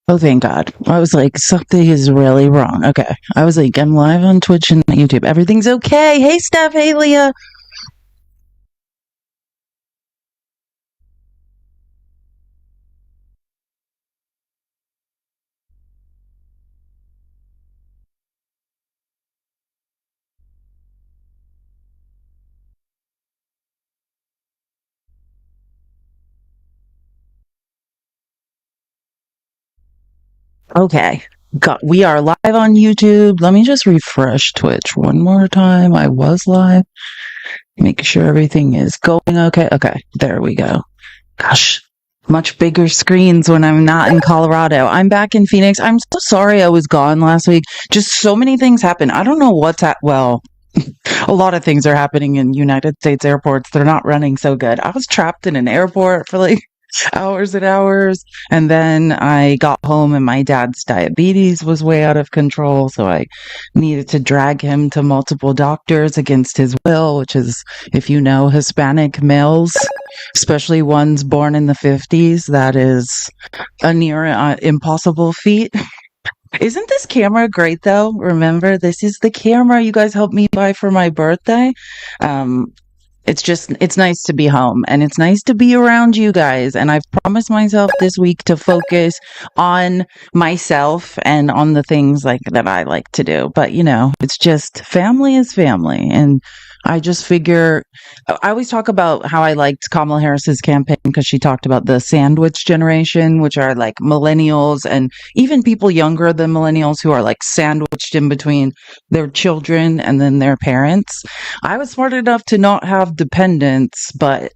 Oh, thank God. I was like, something is really wrong. Okay. I was like, I'm live on Twitch and YouTube. Everything's okay. Hey, Steph. Hey, Leah. Okay. We are live on YouTube. Let me just refresh Twitch one more time. I was live. Make sure everything is going okay. Okay. There we go. Gosh, much bigger screens when I'm not in Colorado. I'm back in Phoenix. I'm so sorry I was gone last week. Just so many things happen. I don't know what's at, well, a lot of things are happening in United States airports. They're not running so good. I was trapped in an airport for like hours and hours. And then I got home and my dad's diabetes was way out of control. So I needed to drag him to multiple doctors against his will, which is, if you know, Hispanic males, especially ones born in the 50s, that is a near impossible feat. Isn't this camera great though? Remember, this is the camera you guys helped me buy for my birthday. Um, it's nice to be home and it's nice to be around you guys. And I've promised myself this week to focus on myself and on the things like that I like to do. But it's just family is family. And I just figure I always talk about how I liked Kamala Harris's campaign because she talked about the sandwich generation, which are like millennials and even people younger than millennials who are like sandwiched in between their children and then their parents. I was smart enough to not have dependents, but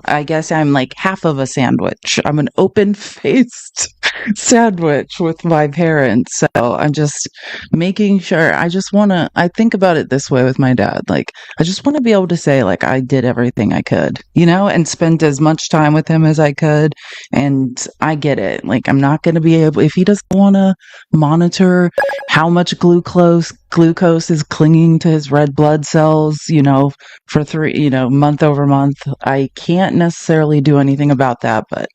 I guess I'm like half of a sandwich. I'm an open faced sandwich with my parents. So I'm just making sure I think about it this way with my dad. Like, I just want to be able to say, like, I did everything I could, and spent as much time with him as I could. And I get it. Like, I'm not going to be able, if he doesn't want to monitor how much glucose is clinging to his red blood cells, for month over month. I can't necessarily do anything about that, but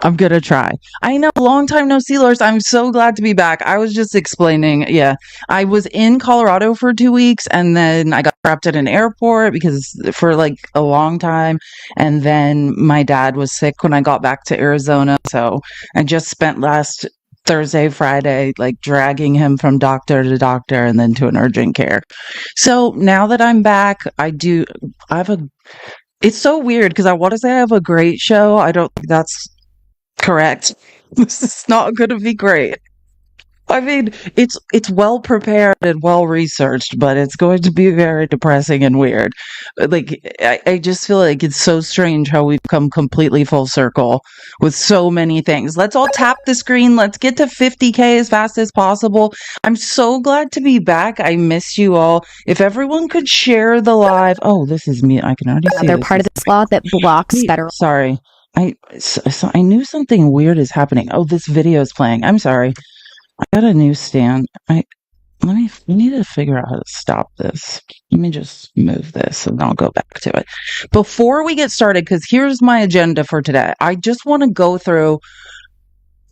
I'm gonna try. I know, long time no see, Lars. I'm so glad to be back. I was just explaining, yeah, I was in Colorado for 2 weeks and then I got trapped at an airport because for like a long time. And then my dad was sick when I got back to Arizona. So I just spent last Thursday, Friday, like dragging him from doctor to doctor and then to an urgent care. So now that I'm back, I have a, it's so weird because I want to say I have a great show. I don't think that's correct. This is not going to be great. I mean, it's well prepared and well researched, but it's going to be very depressing and weird. Like, I just feel like it's so strange how we've come completely full circle with so many things. Let's all tap the screen. Let's get to 50K as fast as possible. I'm so glad to be back. I miss you all. If everyone could share the live. Oh, this is me. I can already see They're part of this law that blocks federal. Sorry. I knew something weird is happening. Oh, this video is playing. I'm sorry. I got a new stand. We need to figure out how to stop this. Let me just move this and I'll go back to it. Before we get started, because here's my agenda for today. I just want to go through,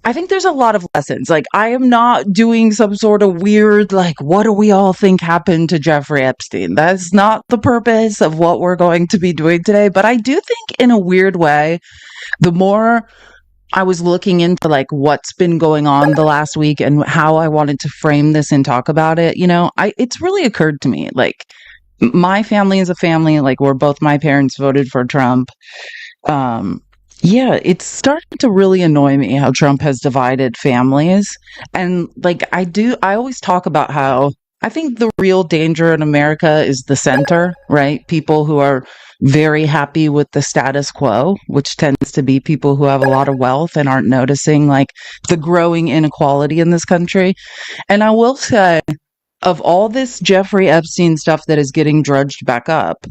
I think there's a lot of lessons. Like, I am not doing some sort of weird, like, what do we all think happened to Jeffrey Epstein? That's not the purpose of what we're going to be doing today. But I do think in a weird way, the more I was looking into like what's been going on the last week and how I wanted to frame this and talk about it, it's really occurred to me, like, my family is a family, like, where both my parents voted for Trump. Yeah, it's starting to really annoy me how Trump has divided families. And like, I always talk about how I think the real danger in America is the center, right? People who are very happy with the status quo, which tends to be people who have a lot of wealth and aren't noticing like the growing inequality in this country. And I will say, of all this Jeffrey Epstein stuff that is getting drudged back up,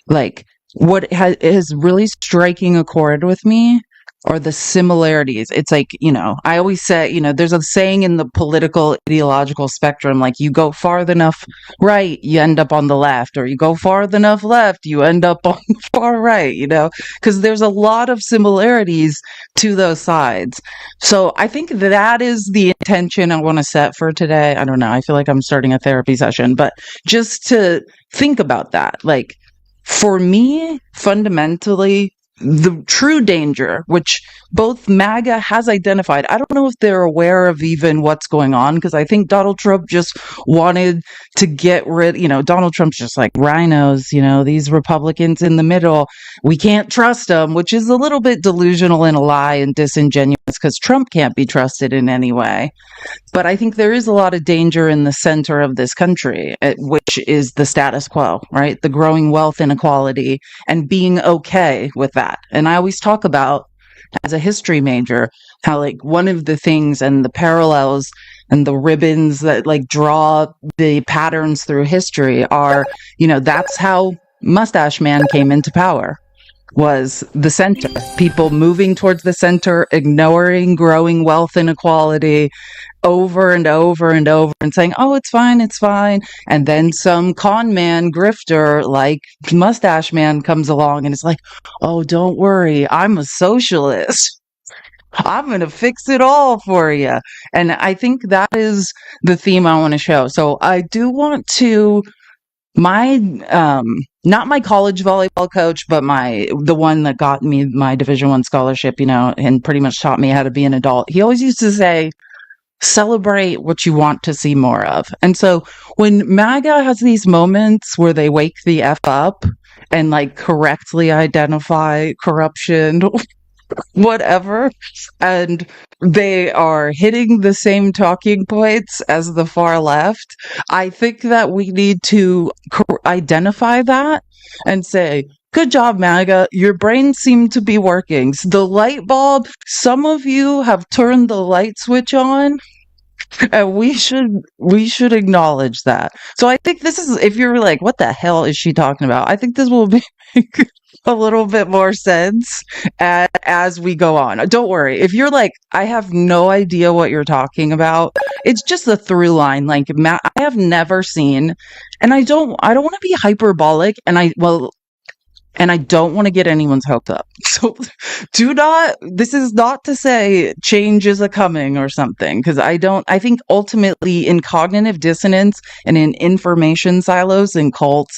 like, what is really striking a chord with me or the similarities. It's like, I always say, there's a saying in the political ideological spectrum, like you go far enough right, you end up on the left, or you go far enough left, you end up on the far right, because there's a lot of similarities to those sides. So I think that is the intention I want to set for today. I don't know. I feel like I'm starting a therapy session, but just to think about that, like for me, fundamentally, the true danger, which both MAGA has identified. I don't know if they're aware of even what's going on, because I think Donald Trump just wanted to get rid, Donald Trump's just like rhinos, these Republicans in the middle, we can't trust them, which is a little bit delusional and a lie and disingenuous because Trump can't be trusted in any way. But I think there is a lot of danger in the center of this country, which is the status quo, right? The growing wealth inequality and being okay with that. And I always talk about, as a history major, how like one of the things and the parallels and the ribbons that like draw the patterns through history are, that's how Mustache Man came into power. Was the center, people moving towards the center, ignoring growing wealth inequality over and over and over and saying, oh, it's fine, it's fine. And then some con man grifter like Mustache Man comes along and it's like, oh, don't worry, I'm a socialist. I'm going to fix it all for you. And I think that is the theme I want to show. So I do want to my not my college volleyball coach, but the one that got me my Division I scholarship, and pretty much taught me how to be an adult. He always used to say, celebrate what you want to see more of. And so when MAGA has these moments where they wake the F up and like correctly identify corruption, whatever, and they are hitting the same talking points as the far left, I think that we need to identify that and say, good job, MAGA. Your brains seem to be working. The light bulb, some of you have turned the light switch on. And we should acknowledge that. So I think this is, if you're like, what the hell is she talking about? I think this will be a little bit more sense as we go on. Don't worry. If you're like, I have no idea what you're talking about, it's just a through line. Like, I have never seen, and I don't want to be hyperbolic, and I don't want to get anyone's hopes up. So this is not to say change is a coming or something, because I think ultimately in cognitive dissonance and in information silos and cults,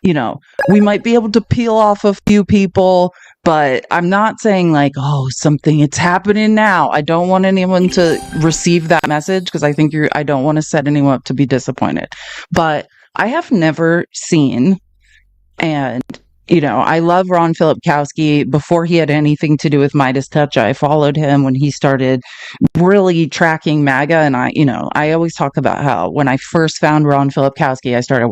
we might be able to peel off a few people, but I'm not saying like, oh, it's happening now. I don't want anyone to receive that message, because I don't want to set anyone up to be disappointed. But I have never seen, and I love Ron Filipkowski. Before he had anything to do with Midas Touch, I followed him when he started really tracking MAGA. And I always talk about how when I first found Ron Filipkowski, I started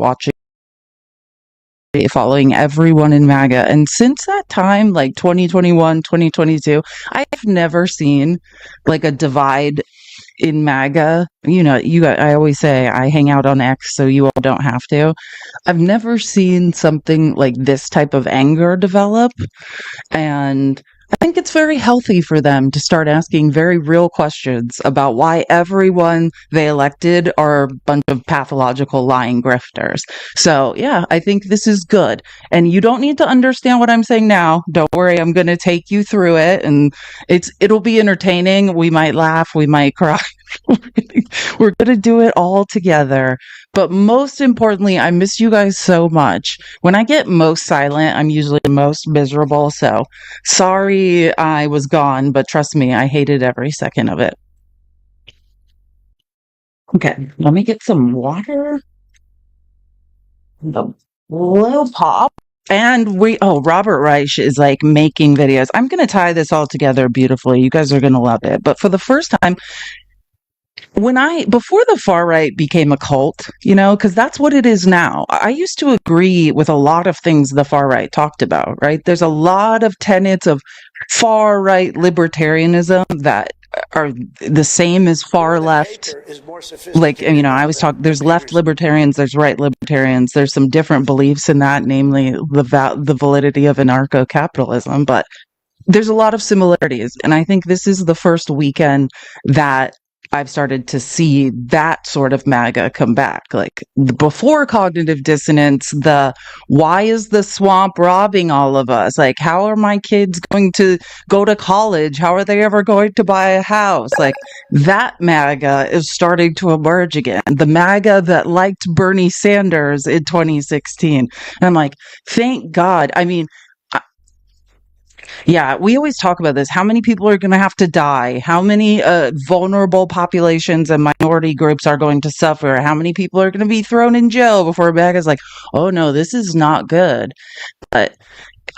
following everyone in MAGA. And since that time, like 2021, 2022, I've never seen like a divide in MAGA. I always say I hang out on X, so you all don't have to. I've never seen something like this type of anger develop, and I think it's very healthy for them to start asking very real questions about why everyone they elected are a bunch of pathological lying grifters. So yeah, I think this is good. And you don't need to understand what I'm saying now. Don't worry, I'm going to take you through it, and it'll be entertaining. We might laugh, we might cry. We're going to do it all together. But most importantly, I miss you guys so much. When I get most silent, I'm usually most miserable. So sorry I was gone, but trust me, I hated every second of it. Okay, let me get some water. The little pop. And Robert Reich is like making videos. I'm going to tie this all together beautifully. You guys are going to love it. But for the first time, before the far right became a cult, because that's what it is now. I used to agree with a lot of things the far right talked about, right? There's a lot of tenets of far right libertarianism that are the same as far left. Like, I always talk, there's left libertarians, there's right libertarians. There's some different beliefs in that, namely the validity of anarcho-capitalism. But there's a lot of similarities. And I think this is the first weekend that I've started to see that sort of MAGA come back. Like before cognitive dissonance, the why is the swamp robbing all of us? Like, how are my kids going to go to college? How are they ever going to buy a house? Like that MAGA is starting to emerge again. The MAGA that liked Bernie Sanders in 2016. And I'm like, thank God. I mean, yeah, we always talk about this. How many people are going to have to die? How many vulnerable populations and minority groups are going to suffer? How many people are going to be thrown in jail before MAGA is like, oh no, this is not good. But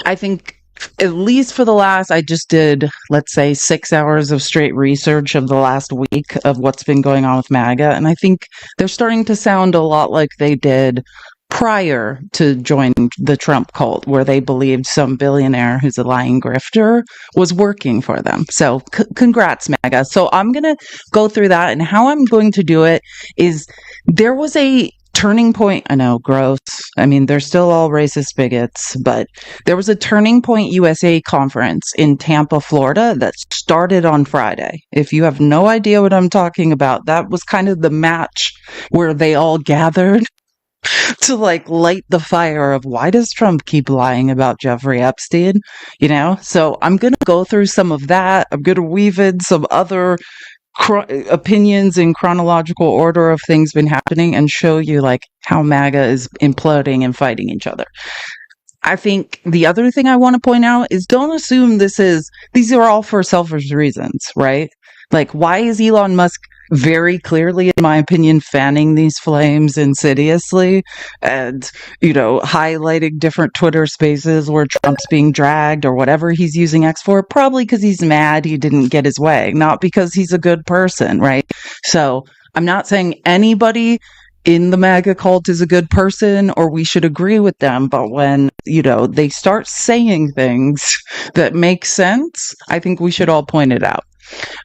I think at least for the last, I just did, let's say, 6 hours of straight research of the last week of what's been going on with MAGA. And I think they're starting to sound a lot like they did prior to joining the Trump cult, where they believed some billionaire who's a lying grifter was working for them. So congrats, MAGA. So I'm going to go through that. And how I'm going to do it is there was a turning point. I know, gross. I mean, they're still all racist bigots, but there was a Turning Point USA conference in Tampa, Florida that started on Friday. If you have no idea what I'm talking about, that was kind of the match where they all gathered to like light the fire of why does Trump keep lying about Jeffrey Epstein, you know? So I'm going to go through some of that. I'm going to weave in some other opinions in chronological order of things been happening and show you like how MAGA is imploding and fighting each other. I think the other thing I want to point out is don't assume these are all for selfish reasons, right? Like, why is Elon Musk very clearly, in my opinion, fanning these flames insidiously and, highlighting different Twitter spaces where Trump's being dragged or whatever he's using X for? Probably because he's mad he didn't get his way, not because he's a good person, right? So I'm not saying anybody in the MAGA cult is a good person or we should agree with them. But when, they start saying things that make sense, I think we should all point it out.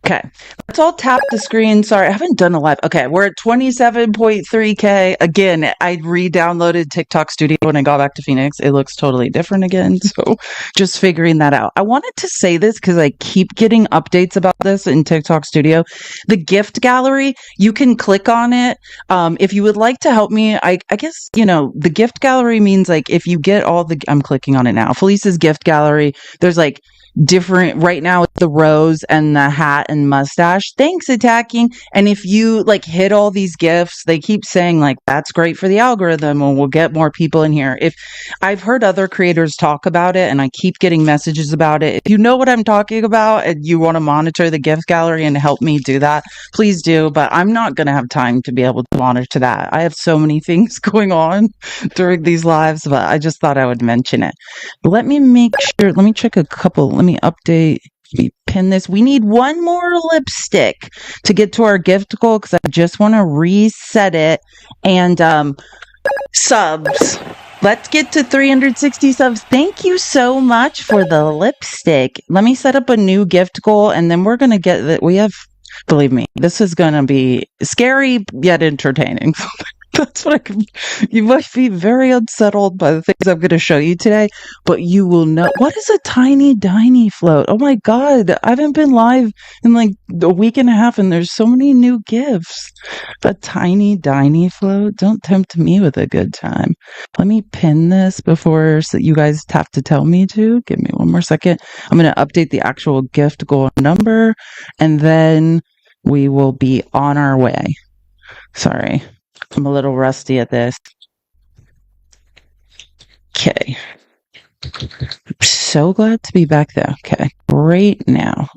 Okay, let's all tap the screen. Sorry, I haven't done a live. Okay, we're at 27.3K. Again, I re-downloaded TikTok Studio when I got back to Phoenix. It looks totally different again. So just figuring that out. I wanted to say this because I keep getting updates about this in TikTok Studio. The gift gallery, you can click on it. If you would like to help me, I guess, the gift gallery means like if you get I'm clicking on it now. Felice's gift gallery, there's like different right now it's the rose and the hat and mustache. Thanks, attacking. And if you like hit all these gifts, they keep saying like that's great for the algorithm and we'll get more people in here. If I've heard other creators talk about it and I keep getting messages about it, if you know what I'm talking about and you want to monitor the gift gallery and help me do that, please do. But I'm not going to have time to be able to monitor that. I have so many things going on during these lives, but I just thought I would mention it. Let me make sure, let me check a couple. Let me update, pin this. We need one more lipstick to get to our gift goal because I just want to reset it. And subs. Let's get to 360 subs. Thank you so much for the lipstick. Let me set up a new gift goal and then we're going to get that. Believe me, this is going to be scary yet entertaining. That's what you might be very unsettled by the things I'm going to show you today, but you will know. What is a tiny diny float? Oh my God. I haven't been live in like a week and a half and there's so many new gifts. A tiny diny float. Don't tempt me with a good time. Let me pin this before so you guys have to tell me to. Give me one more second. I'm going to update the actual gift goal number and then we will be on our way. Sorry. I'm a little rusty at this. Okay. So glad to be back there. Okay. Right now.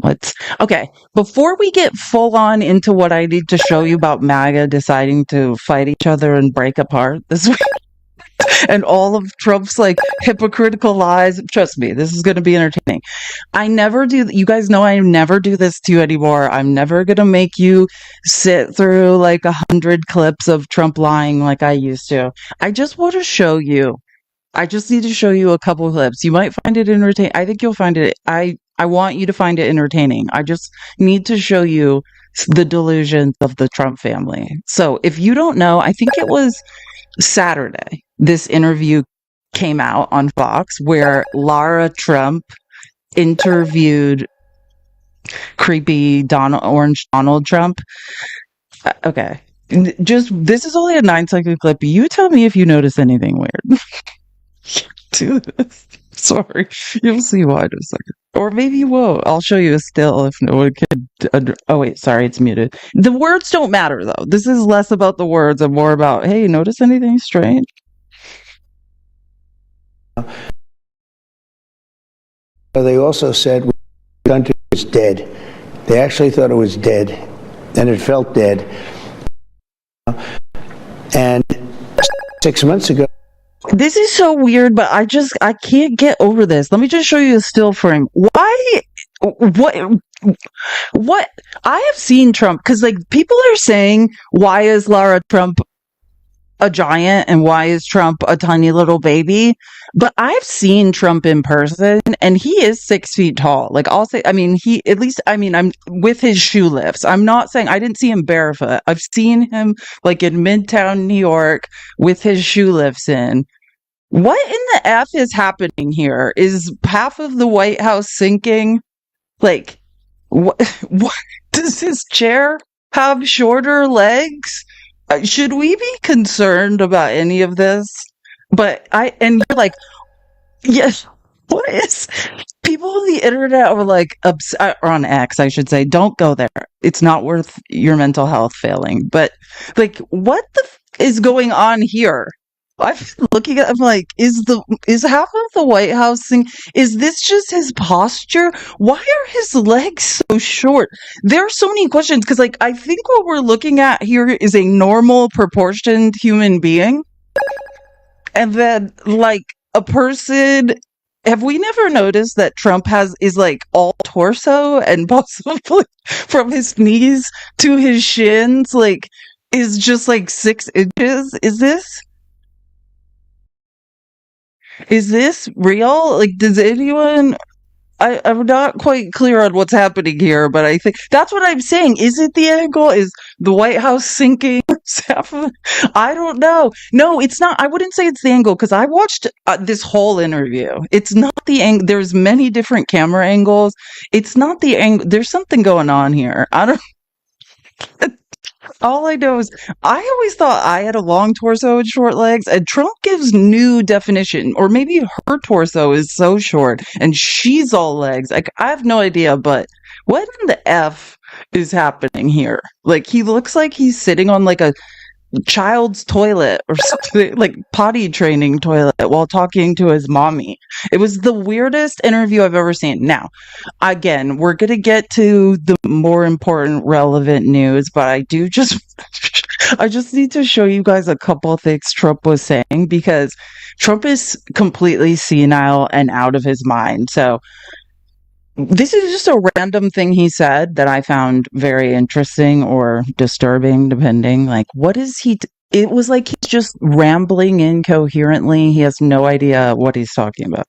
Okay. Before we get full on into what I need to show you about MAGA deciding to fight each other and break apart this week and all of Trump's like hypocritical lies, trust me, this is going to be entertaining. You guys know I never do this to you anymore. I'm never going to make you sit through like 100 clips of Trump lying like I used to. I just want to show you. I just need to show you a couple of clips. You might find it entertaining. I think you'll find it. I want you to find it entertaining. I just need to show you the delusions of the Trump family. So if you don't know, I think it was Saturday, this interview came out on Fox where Lara Trump interviewed creepy Orange Donald Trump. Okay. Just this is only a 9-second clip. You tell me if you notice anything weird. Do this. Sorry. You'll see why in a second. Or maybe you won't. I'll show you a still if no one can. Oh, wait. Sorry. It's muted. The words don't matter, though. This is less about the words and more about, hey, notice anything strange? They also said the country was dead. They actually thought it was dead, and it felt dead. And 6 months ago, this is so weird, but I can't get over this. Let me just show you a still frame. Why? What? I have seen Trump, because like people are saying, why is Lara Trump a giant and why is Trump a tiny little baby? But I've seen Trump in person and he is 6 feet tall. Like I'll say, I mean, I'm with his shoe lifts. I'm not saying I didn't see him barefoot. I've seen him like in Midtown New York with his shoe lifts in. What in the F is happening here? Is half of the White House sinking? Like, what does his chair have shorter legs? Should we be concerned about any of this? And you're like, yes, what is? People on the internet were like, or on X, I should say, don't go there. It's not worth your mental health failing. But like, what the is going on here? I'm looking at, I'm like, is half of the White House thing, is this just his posture? Why are his legs so short? There are so many questions, because like, I think what we're looking at here is a normal proportioned human being. And then like a person, have we never noticed that Trump is like all torso and possibly from his knees to his shins, like is just like 6 inches? Is this real? Like, does anyone? I'm not quite clear on what's happening here, but I think that's what I'm saying. Is it the angle? Is the White House sinking? I don't know. No, it's not. I wouldn't say it's the angle, because I watched this whole interview. It's not the angle. There's many different camera angles. It's not the angle. There's something going on here. I don't. All I know is I always thought I had a long torso and short legs, and Trump gives new definition. Or maybe her torso is so short and she's all legs. Like, I have no idea, but what in the F is happening here? Like, he looks like he's sitting on like a child's toilet or something, like potty training toilet, while talking to his mommy. It was the weirdest interview I've ever seen. Now, again, we're going to get to the more important relevant news, but I just need to show you guys a couple things Trump was saying, because Trump is completely senile and out of his mind. So this is just a random thing he said that I found very interesting or disturbing, depending. Like, what is he? It was like he's just rambling incoherently. He has no idea what he's talking about.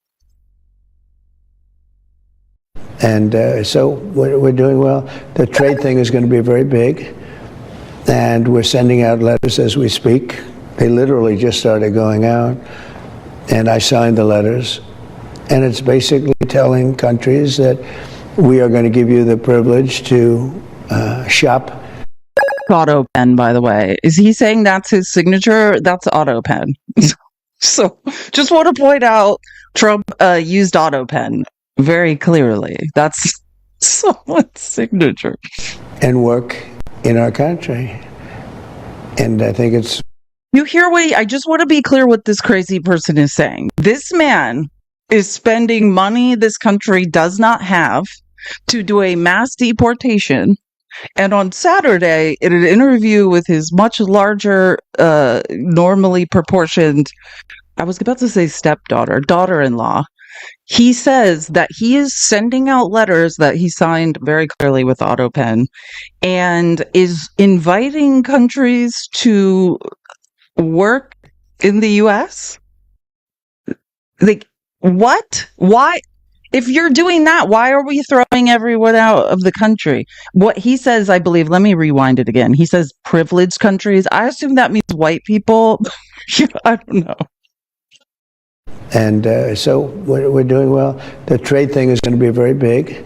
and so we're doing well. The trade thing is going to be very big, and we're sending out letters as we speak. They literally just started going out, and I signed the letters. And it's basically telling countries that we are going to give you the privilege to shop. Auto pen, by the way. Is he saying that's his signature? That's auto pen. So just want to point out Trump used auto pen very clearly. That's someone's signature. And work in our country. And I think it's... You hear what I just want to be clear what this crazy person is saying. This man is spending money this country does not have to do a mass deportation. And on Saturday, in an interview with his much larger, normally proportioned, I was about to say stepdaughter, daughter-in-law, he says that he is sending out letters that he signed very clearly with auto pen and is inviting countries to work in the U.S. Like, what? Why? If you're doing that, why are we throwing everyone out of the country? What he says, I believe, let me rewind it again. He says privileged countries. I assume that means white people. I don't know. And so we're doing well. The trade thing is going to be very big,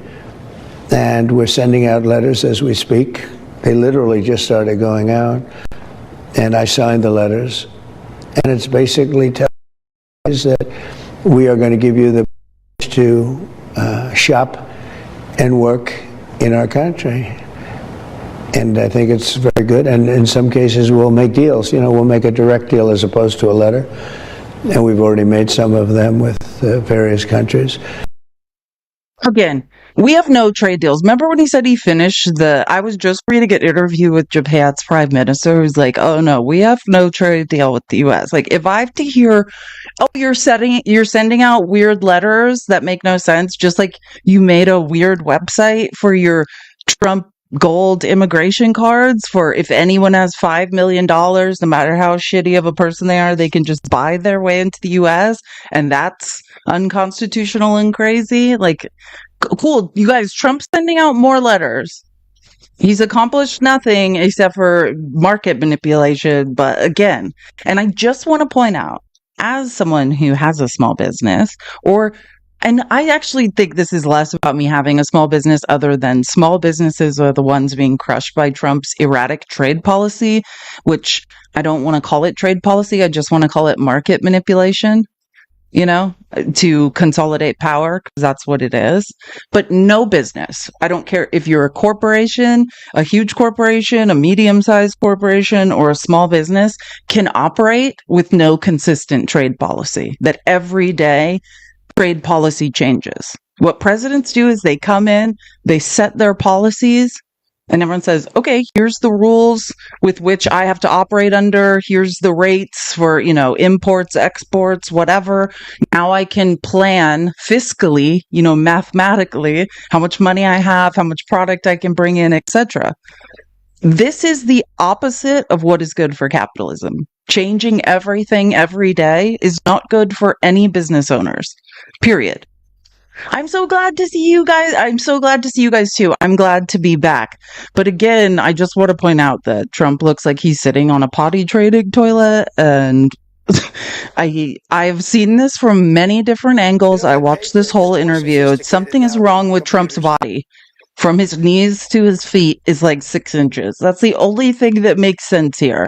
and we're sending out letters as we speak. They literally just started going out, and I signed the letters. And it's basically telling us that we are going to give you the to shop and work in our country. And I think it's very good. And in some cases, we'll make deals. You know, we'll make a direct deal as opposed to a letter. And we've already made some of them with various countries. Again, we have no trade deals. Remember when he said he finished I was just reading an interview with Japan's prime minister who's like, oh no, we have no trade deal with the US. Like, if I have to hear, oh, you're sending out weird letters that make no sense, just like you made a weird website for your Trump gold immigration cards for if anyone has $5 million, no matter how shitty of a person they are, they can just buy their way into the US, and that's unconstitutional and crazy. Like, cool, you guys, Trump's sending out more letters. He's accomplished nothing except for market manipulation. But again, and I just want to point out, as someone who has a small business, and I actually think this is less about me having a small business, other than small businesses are the ones being crushed by Trump's erratic trade policy, which I don't want to call it trade policy. I just want to call it market manipulation, you know, to consolidate power, because that's what it is. But no business, I don't care if you're a corporation, a huge corporation, a medium-sized corporation, or a small business, can operate with no consistent trade policy. That every day trade policy changes. What presidents do is they come in, they set their policies, and everyone says, okay, here's the rules with which I have to operate under. Here's the rates for, you know, imports, exports, whatever. Now I can plan fiscally, you know, mathematically, how much money I have, how much product I can bring in, etc. This is the opposite of what is good for capitalism. Changing everything every day is not good for any business owners, period. I'm so glad to see you guys. I'm so glad to see you guys too. I'm glad to be back. But again, I just want to point out that Trump looks like he's sitting on a potty training toilet, and I've seen this from many different angles. I watched this whole interview. Something is wrong with Trump's body. From his knees to his feet is like 6 inches. That's the only thing that makes sense here.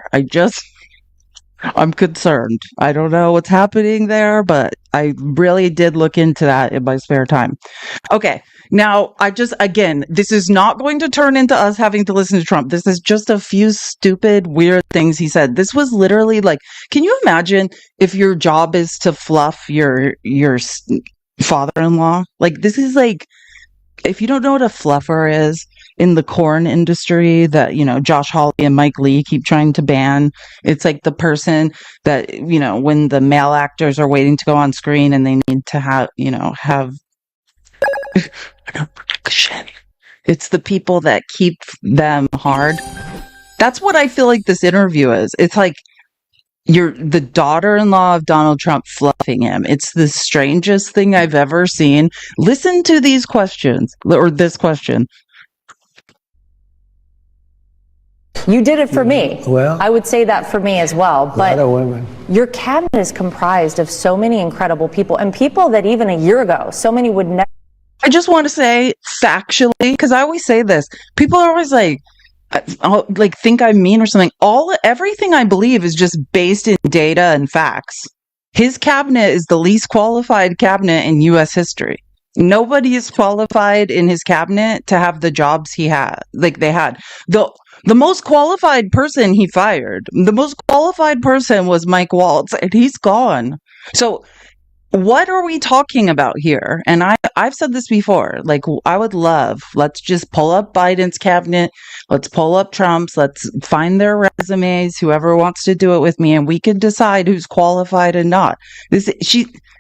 I'm concerned. I don't know what's happening there, but I really did look into that in my spare time. Okay. Now, again, this is not going to turn into us having to listen to Trump. This is just a few stupid, weird things he said. This was literally like, can you imagine if your job is to fluff your father-in-law? Like, this is like, if you don't know what a fluffer is in the corn industry that, you know, Josh Hawley and Mike Lee keep trying to ban, it's like the person that, you know, when the male actors are waiting to go on screen and they need to have it's the people that keep them hard. That's what I feel like this interview is. It's like you're the daughter-in-law of Donald Trump fluffing him. It's the strangest thing I've ever seen. Listen to these questions, or this question. You did it for me. Well, I would say that for me as well. But a lot of women. Your cabinet is comprised of so many incredible people, and people that even a year ago, so many would never. I just want to say factually, because I always say this, people are always like, think I'm mean or something. Everything I believe is just based in data and facts. His cabinet is the least qualified cabinet in U.S. history. Nobody is qualified in his cabinet to have the jobs he had. Like they had the most qualified person he fired. The most qualified person was Mike Waltz, and he's gone. So what are we talking about here? And I've said this before, like, I would love, let's just pull up Biden's cabinet. Let's pull up Trump's. Let's find their resumes, whoever wants to do it with me, and we can decide who's qualified and not. This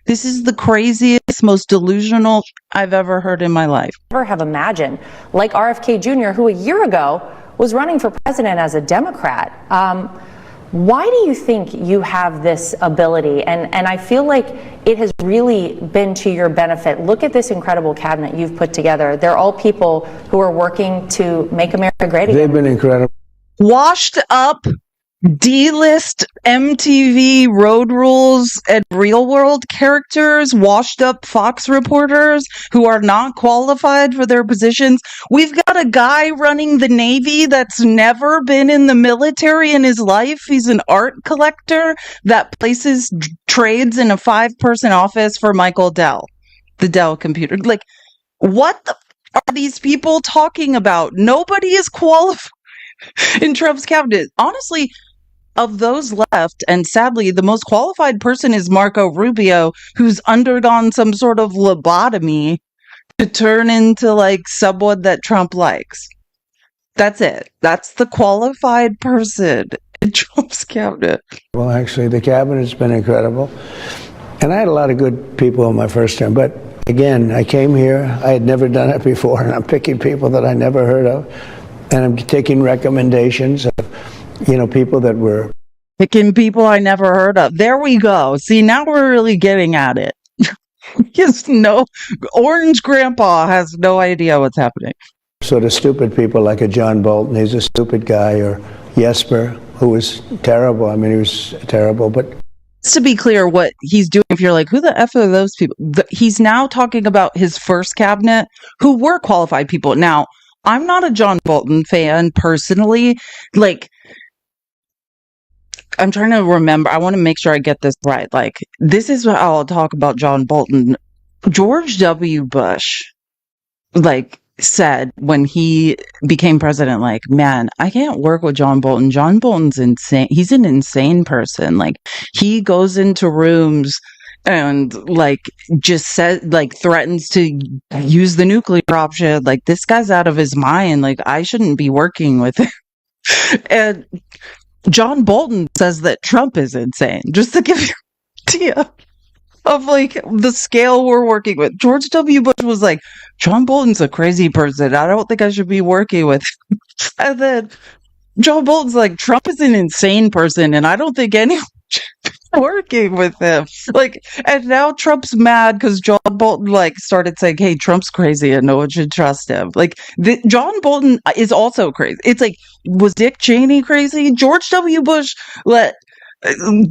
is the craziest, most delusional I've ever heard in my life. Never have imagined, like RFK Jr., who a year ago was running for president as a Democrat. Why do you think you have this ability? And I feel like it has really been to your benefit. Look at this incredible cabinet you've put together. They're all people who are working to make America great again. They've been incredible. Washed up D-list MTV Road Rules and Real World characters, washed up Fox reporters who are not qualified for their positions. We've got a guy running the Navy that's never been in the military in his life. He's an art collector that places trades in a 5-person office for Michael Dell, the Dell computer. Like, what the are these people talking about? Nobody is qualified in Trump's cabinet. Honestly, of those left, and sadly, the most qualified person is Marco Rubio, who's undergone some sort of lobotomy to turn into like someone that Trump likes. That's it. That's the qualified person in Trump's cabinet. Well, actually, the cabinet's been incredible. And I had a lot of good people in my first term. But again, I came here, I had never done it before, and I'm picking people that I never heard of. And I'm taking recommendations of people that were picking people I never heard of. There we go. See, now we're really getting at it. Yes, no, Orange Grandpa has no idea what's happening. Sort of stupid people like a John Bolton. He's a stupid guy, or Jesper, who was terrible. I mean, he was terrible, but just to be clear, what he's doing, if you're like, who the F are those people? He's now talking about his first cabinet, who were qualified people. Now, I'm not a John Bolton fan personally. Like, I'm trying to remember. I want to make sure I get this right. Like, this is what I'll talk about John Bolton. George W. Bush, like, said when he became president, like, man, I can't work with John Bolton. John Bolton's insane. He's an insane person. Like, he goes into rooms and like just says, like, threatens to use the nuclear option. Like, this guy's out of his mind. Like, I shouldn't be working with him. And John Bolton says that Trump is insane, just to give you an idea of like the scale we're working with. George W. Bush was like, John Bolton's a crazy person. I don't think I should be working with him. And then John Bolton's like, Trump is an insane person, and I don't think anyone should be working with him. Like, and now Trump's mad because John Bolton like started saying, hey, Trump's crazy and no one should trust him. Like, John Bolton is also crazy. It's like, was Dick Cheney crazy? George W. Bush let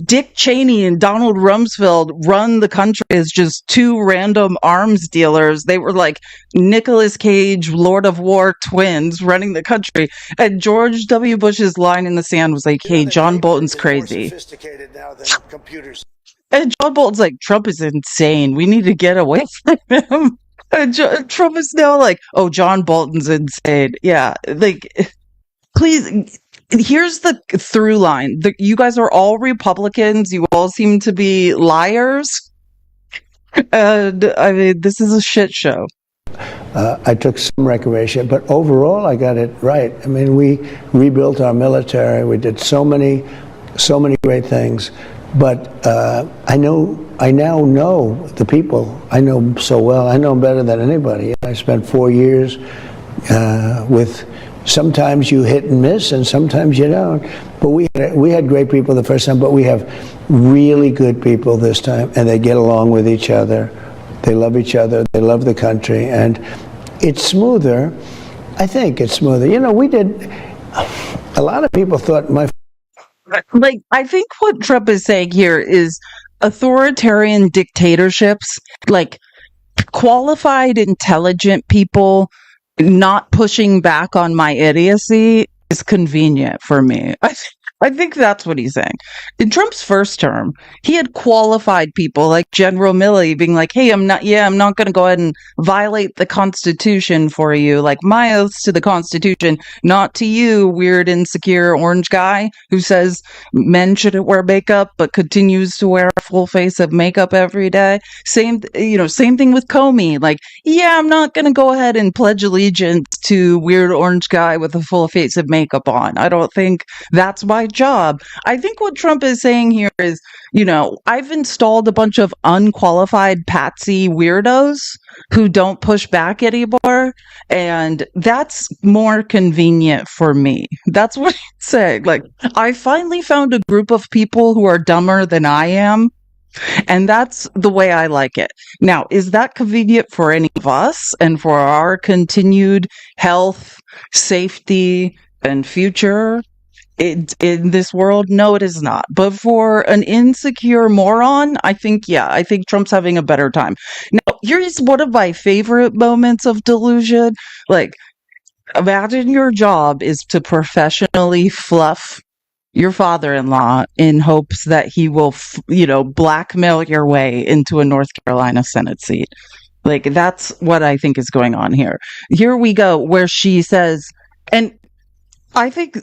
Dick Cheney and Donald Rumsfeld run the country as just two random arms dealers. They were like Nicolas Cage, Lord of War twins running the country. And George W. Bush's line in the sand was like, hey, John Bolton's crazy. More sophisticated now than computers. And John Bolton's like, Trump is insane. We need to get away from him. And Trump is now like, oh, John Bolton's insane. Yeah, like, please. Here's the through line. You guys are all Republicans. You all seem to be liars. And I mean, this is a shit show. I took some recreation, but overall I got it right. I mean, we rebuilt our military. We did so many great things. But I now know the people. I know them so well. I know them better than anybody. I spent 4 years with. Sometimes you hit and miss, and sometimes you don't. But we had great people the first time, but we have really good people this time, and they get along with each other. They love each other. They love the country, and it's smoother. I think it's smoother. We did. A lot of people thought I think what Trump is saying here is authoritarian dictatorships, like qualified, intelligent people not pushing back on my idiocy is convenient for me. I think that's what he's saying. In Trump's first term, he had qualified people like General Milley being like, hey, I'm not going to go ahead and violate the Constitution for you. Like, my oaths to the Constitution, not to you, weird, insecure orange guy who says men shouldn't wear makeup but continues to wear a full face of makeup every day. Same thing with Comey. Like, yeah, I'm not going to go ahead and pledge allegiance to weird orange guy with a full face of makeup on. I don't think that's my job. I think what Trump is saying here is, I've installed a bunch of unqualified patsy weirdos who don't push back anymore, and that's more convenient for me. That's what he's saying. Like, I finally found a group of people who are dumber than I am, and that's the way I like it. Now, is that convenient for any of us and for our continued health, safety, and future? in this world, no, it is not. But for an insecure moron, I think Trump's having a better time. Now, here's one of my favorite moments of delusion. Like, imagine your job is to professionally fluff your father-in-law in hopes that he will, blackmail your way into a North Carolina Senate seat. Like, that's what I think is going on here. Here we go, where she says, and I think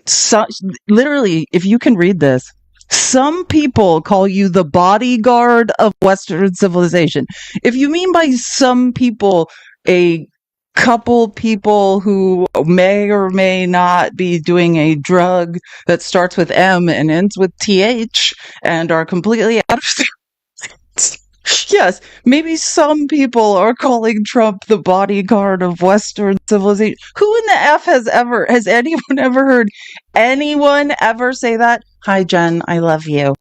literally, if you can read this, some people call you the bodyguard of Western civilization. If you mean by some people, a couple people who may or may not be doing a drug that starts with M and ends with TH and are completely out of yes, maybe some people are calling Trump the bodyguard of Western civilization. Who in the F has anyone ever heard anyone ever say that? Hi, Jen, I love you.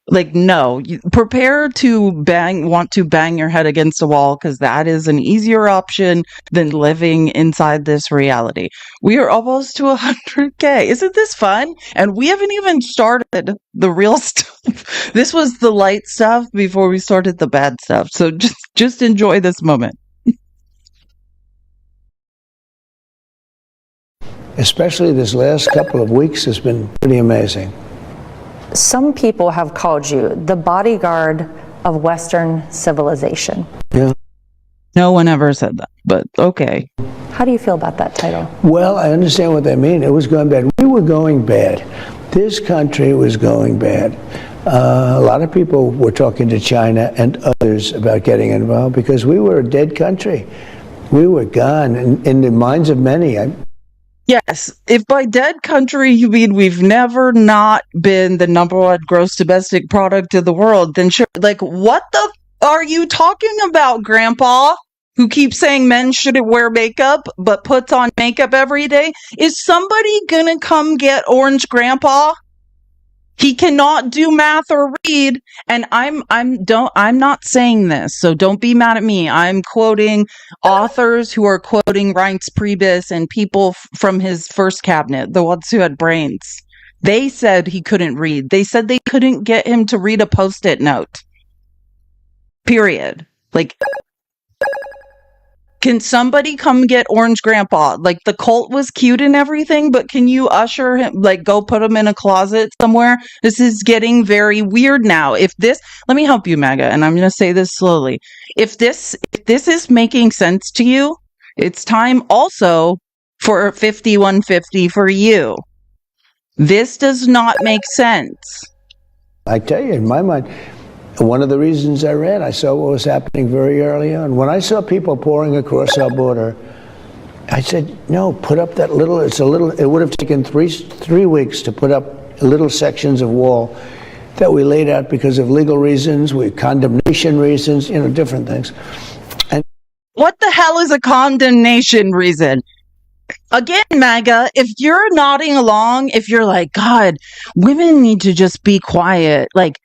Like, no, prepare to want to bang your head against a wall, because that is an easier option than living inside this reality. We are almost to 100K. Isn't this fun? And we haven't even started the real stuff. This was the light stuff before we started the bad stuff. So just enjoy this moment. Especially this last couple of weeks has been pretty amazing. Some people have called you the bodyguard of Western civilization. Yeah. No one ever said that, but okay. How do you feel about that title? Well, I understand what they mean. It was going bad. We were going bad. This country was going bad. A lot of people were talking to China and others about getting involved because we were a dead country. We were gone in the minds of many. Yes, if by dead country you mean we've never not been the #1 gross domestic product in the world, then sure. Like, what the are you talking about, Grandpa? Who keeps saying men shouldn't wear makeup, but puts on makeup every day? Is somebody gonna come get Orange Grandpa? He cannot do math or read, and I'm not saying this, so don't be mad at me. I'm quoting authors who are quoting Reince Priebus and people from his first cabinet, the ones who had brains. They said he couldn't read. They said they couldn't get him to read a Post-it note. Period. Like, can somebody come get Orange Grandpa? Like, the cult was cute and everything, but can you usher him, like, go put him in a closet somewhere? This is getting very weird now. Let me help you, MAGA, and I'm going to say this slowly. If this is making sense to you, it's time also for 5150 for you. This does not make sense. I tell you, in my mind, one of the reasons I ran, I saw what was happening very early on. When I saw people pouring across our border, I said, no, put up that little, it would have taken three weeks to put up little sections of wall that we laid out because of legal reasons, condemnation reasons, different things. And what the hell is a condemnation reason? Again, MAGA, if you're nodding along, if you're like, God, women need to just be quiet, like,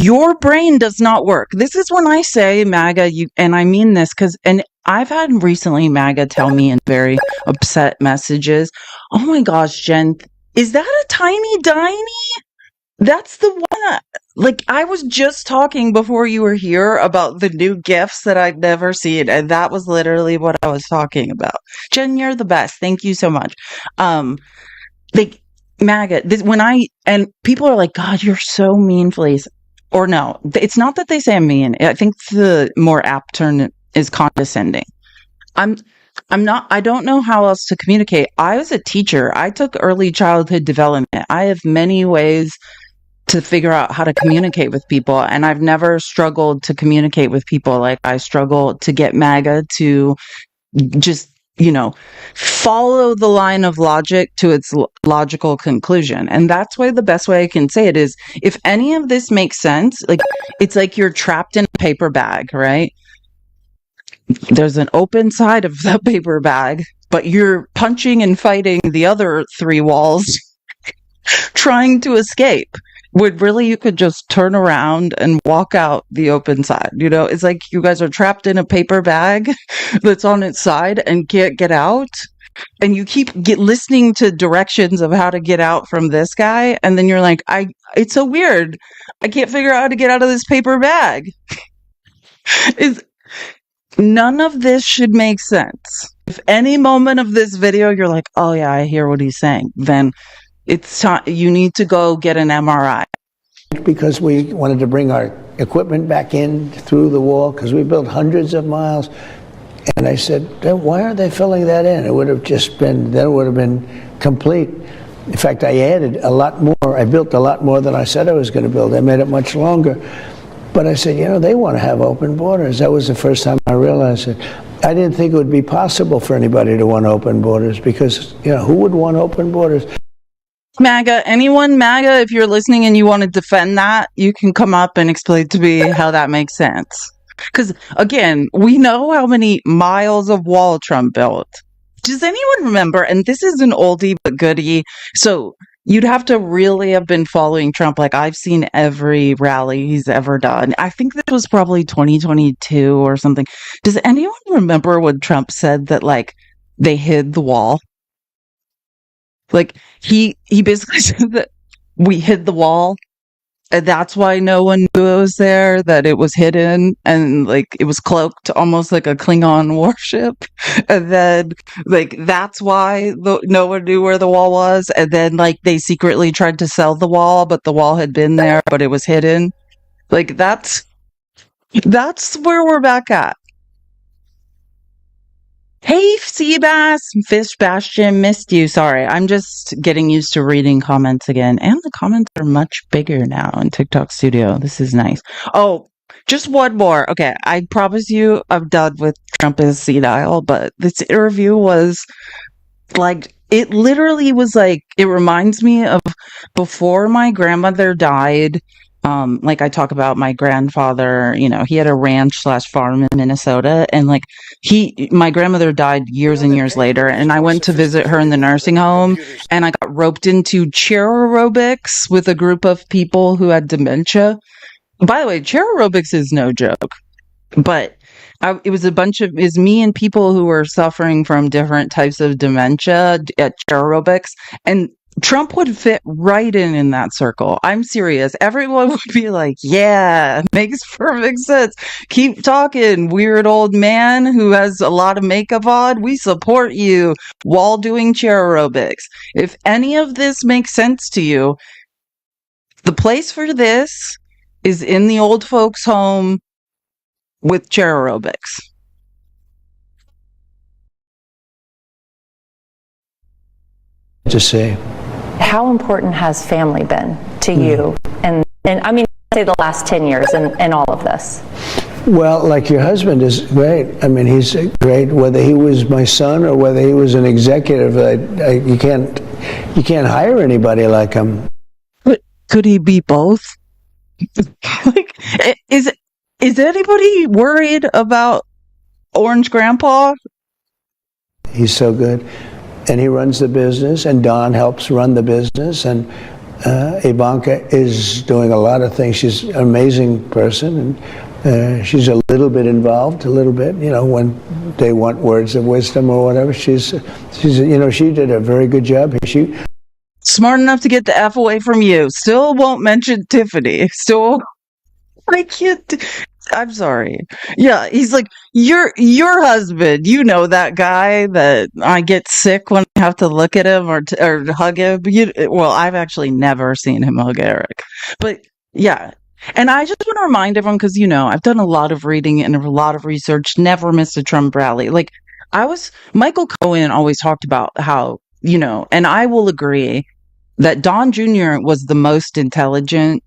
your brain does not work. This is when I say, MAGA, and I mean this, and I've had recently MAGA tell me in very upset messages, oh my gosh, Jen, is that a tiny diny? That's the one. Like, I was just talking before you were here about the new gifts that I'd never seen, and that was literally what I was talking about. Jen, you're the best. Thank you so much. Like, MAGA, and people are like, God, you're so mean, Felice. Or no, it's not that they say I'm mean. I think the more apt term is condescending. I don't know how else to communicate. I was a teacher. I took early childhood development. I have many ways to figure out how to communicate with people, and I've never struggled to communicate with people like I struggle to get MAGA to just, follow the line of logic to its logical conclusion. And that's why the best way I can say it is, if any of this makes sense, like, it's like you're trapped in a paper bag, right? There's an open side of the paper bag, but you're punching and fighting the other three walls trying to escape. Really, you could just turn around and walk out the open side. It's like you guys are trapped in a paper bag that's on its side and can't get out. and you keep listening to directions of how to get out from this guy, and then you're like, it's so weird. I can't figure out how to get out of this paper bag. Is none of this should make sense. If any moment of this video you're like, oh yeah, I hear what he's saying, then it's time you need to go get an MRI. Because we wanted to bring our equipment back in through the wall, because we built hundreds of miles. And I said, why aren't they filling that in? It would have just been, then it would have been complete. In fact, I added a lot more. I built a lot more than I said I was going to build. I made it much longer. But I said, they want to have open borders. That was the first time I realized it. I didn't think it would be possible for anybody to want open borders, because, who would want open borders? MAGA, anyone MAGA, if you're listening and you want to defend that, you can come up and explain to me how that makes sense. Because, again, we know how many miles of wall Trump built. Does anyone remember, and this is an oldie but goodie, so you'd have to really have been following Trump. Like, I've seen every rally he's ever done. I think this was probably 2022 or something. Does anyone remember when Trump said that, like, they hid the wall? Like, he basically said that we hid the wall, and that's why no one knew it was there, that it was hidden, and, like, it was cloaked almost like a Klingon warship. And then, like, that's why no one knew where the wall was. And then, like, they secretly tried to sell the wall, but the wall had been there, but it was hidden. Like, that's where we're back at. Hey, Seabass, Fish Bastion, missed you. Sorry, I'm just getting used to reading comments again. And the comments are much bigger now in TikTok Studio. This is nice. Oh, just one more. Okay, I promise you I'm done with Trump is senile, but this interview was like, it literally was like, it reminds me of before my grandmother died. Like I talk about my grandfather, he had a ranch/farm in Minnesota, and like my grandmother died years and years later, and I went to visit her in the nursing home, and I got roped into chair aerobics with a group of people who had dementia. By the way, chair aerobics is no joke, but it was me and people who were suffering from different types of dementia at chair aerobics, and Trump would fit right in that circle. I'm serious. Everyone would be like, yeah, makes perfect sense. Keep talking, weird old man who has a lot of makeup on. We support you while doing chair aerobics. If any of this makes sense to you, the place for this is in the old folks' home with chair aerobics. To say. How important has family been to you? And I mean, say the last 10 years and all of this. Well, like your husband is great. I mean, he's great. Whether he was my son or whether he was an executive, you can't hire anybody like him. But could he be both? Like, is anybody worried about Orange Grandpa? He's so good. And he runs the business, and Don helps run the business, and Ivanka is doing a lot of things. She's an amazing person, and she's a little bit involved, when they want words of wisdom or whatever. She did a very good job. She smart enough to get the F away from you. Still won't mention Tiffany. I can't. I'm sorry. Yeah, he's like, your husband. You know that guy that I get sick when I have to look at him or hug him. Well, I've actually never seen him hug Eric. But yeah. And I just want to remind everyone, because, I've done a lot of reading and a lot of research, never missed a Trump rally. Like, Michael Cohen always talked about how, and I will agree that Don Jr. was the most intelligent.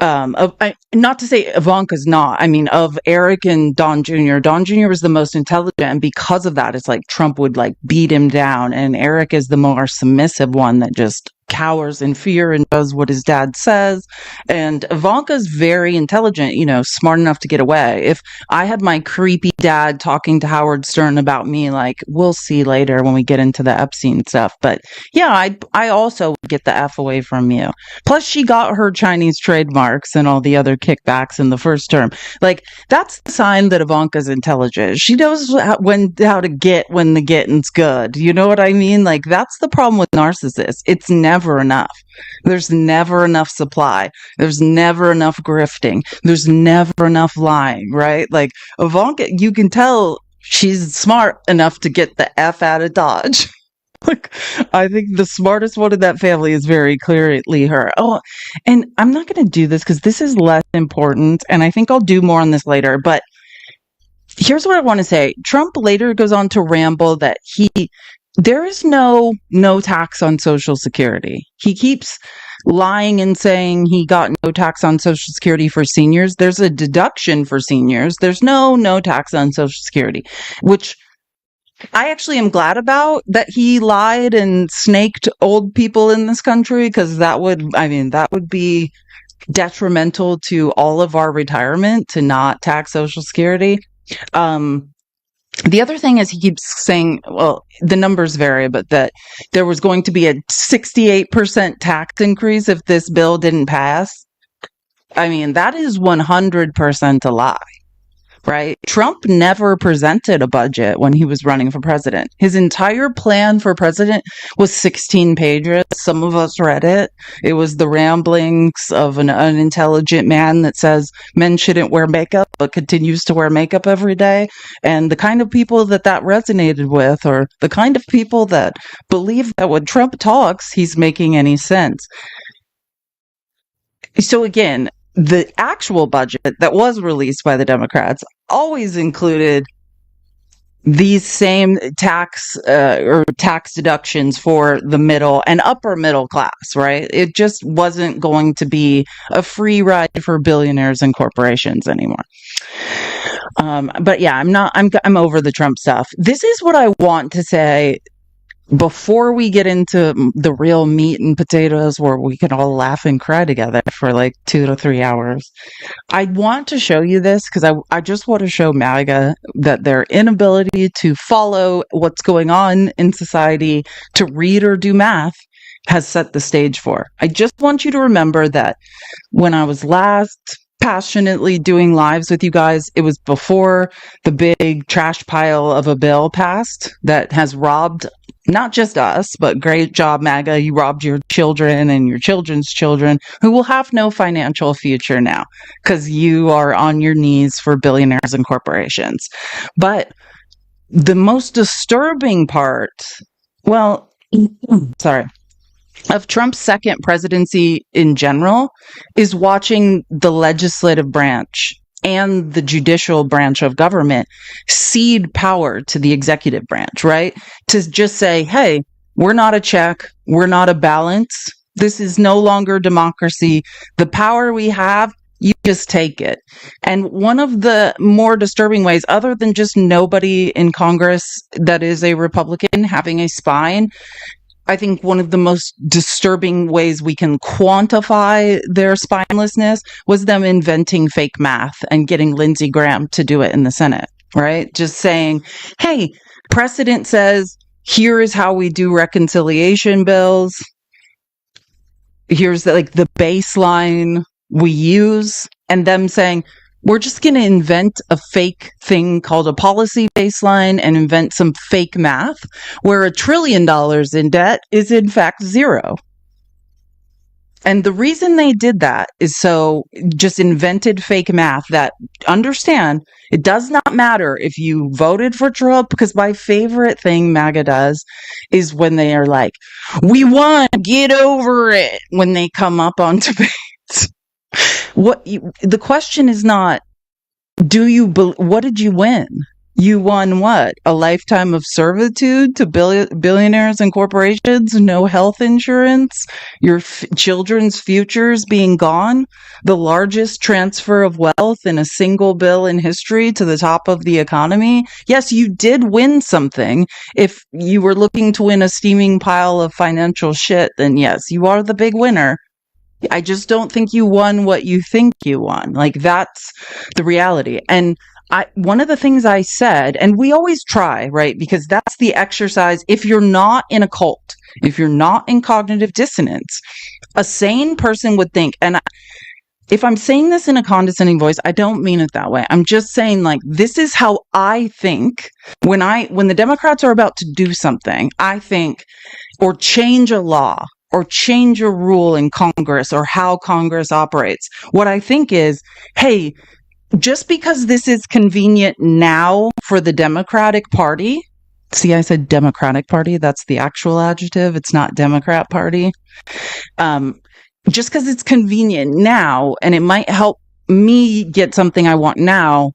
Not to say Ivanka's not. I mean, of Eric and Don Jr. Don Jr. was the most intelligent, and because of that, it's like Trump would like beat him down, and Eric is the more submissive one that just cowers in fear and does what his dad says. And Ivanka's very intelligent, smart enough to get away. If I had my creepy dad talking to Howard Stern about me, like, we'll see later when we get into the Epstein stuff. But yeah, I also would get the F away from you. Plus, she got her Chinese trademarks and all the other kickbacks in the first term. Like, that's the sign that Ivanka's intelligent. She knows how to get when the getting's good. You know what I mean? Like, that's the problem with narcissists. It's never enough. There's never enough supply. There's never enough grifting. There's never enough lying, right? Like, Ivanka, you can tell she's smart enough to get the F out of Dodge. Like, I think the smartest one in that family is very clearly her. Oh, and I'm not going to do this because this is less important, and I think I'll do more on this later, but here's what I want to say. Trump later goes on to ramble that there is no tax on Social Security. He keeps lying and saying he got no tax on Social Security for seniors. There's a deduction for seniors. There's no tax on Social Security, which I actually am glad about, that he lied and snaked old people in this country, because that would be detrimental to all of our retirement to not tax Social Security. The other thing is he keeps saying, well, the numbers vary, but that there was going to be a 68% tax increase if this bill didn't pass. I mean, that is 100% a lie, right? Trump never presented a budget when he was running for president. His entire plan for president was 16 pages. Some of us read it. It was the ramblings of an unintelligent man that says men shouldn't wear makeup, but continues to wear makeup every day. And the kind of people that resonated with, or the kind of people that believe that when Trump talks, he's making any sense. So again, the actual budget that was released by the Democrats always included these same tax deductions for the middle and upper middle class, right? It just wasn't going to be a free ride for billionaires and corporations anymore. But yeah, I'm over the Trump stuff. This is what I want to say before we get into the real meat and potatoes, where we can all laugh and cry together for like 2 to 3 hours. I want to show you this because I just want to show MAGA that their inability to follow what's going on in society, to read or do math, has set the stage for. I just want you to remember that when I was last passionately doing lives with you guys, it was before the big trash pile of a bill passed that has robbed not just us, but great job, MAGA. You robbed your children and your children's children, who will have no financial future now because you are on your knees for billionaires and corporations. But the most disturbing part, of Trump's second presidency in general is watching the legislative branch and the judicial branch of government cede power to the executive branch, right? To just say, hey, we're not a check, we're not a balance. This is no longer democracy. The power we have, you just take it. And one of the more disturbing ways, other than just nobody in Congress that is a Republican having a spine, I think one of the most disturbing ways we can quantify their spinelessness was them inventing fake math and getting Lindsey Graham to do it in the Senate, right? Just saying, hey, precedent says, here is how we do reconciliation bills. Here's the baseline we use. And them saying, we're just going to invent a fake thing called a policy baseline and invent some fake math where $1 trillion in debt is in fact zero. And the reason they did that is just invented fake math that, understand, it does not matter if you voted for Trump, because my favorite thing MAGA does is when they are like, we won, get over it, when they come up on debates. The question is not, what did you win? You won what? A lifetime of servitude to billionaires and corporations, no health insurance, your children's futures being gone, the largest transfer of wealth in a single bill in history to the top of the economy. Yes, you did win something. If you were looking to win a steaming pile of financial shit, then yes, you are the big winner. I just don't think you won what you think you won. Like, that's the reality. And one of the things I said, and we always try, right? Because that's the exercise. If you're not in a cult, if you're not in cognitive dissonance, a sane person would think, and if I'm saying this in a condescending voice, I don't mean it that way. I'm just saying, like, this is how I think when the Democrats are about to do something, I think, or change a law, or change a rule in Congress, or how Congress operates. What I think is, hey, just because this is convenient now for the Democratic Party, see, I said Democratic Party, that's the actual adjective, it's not Democrat Party. Just because it's convenient now, and it might help me get something I want now,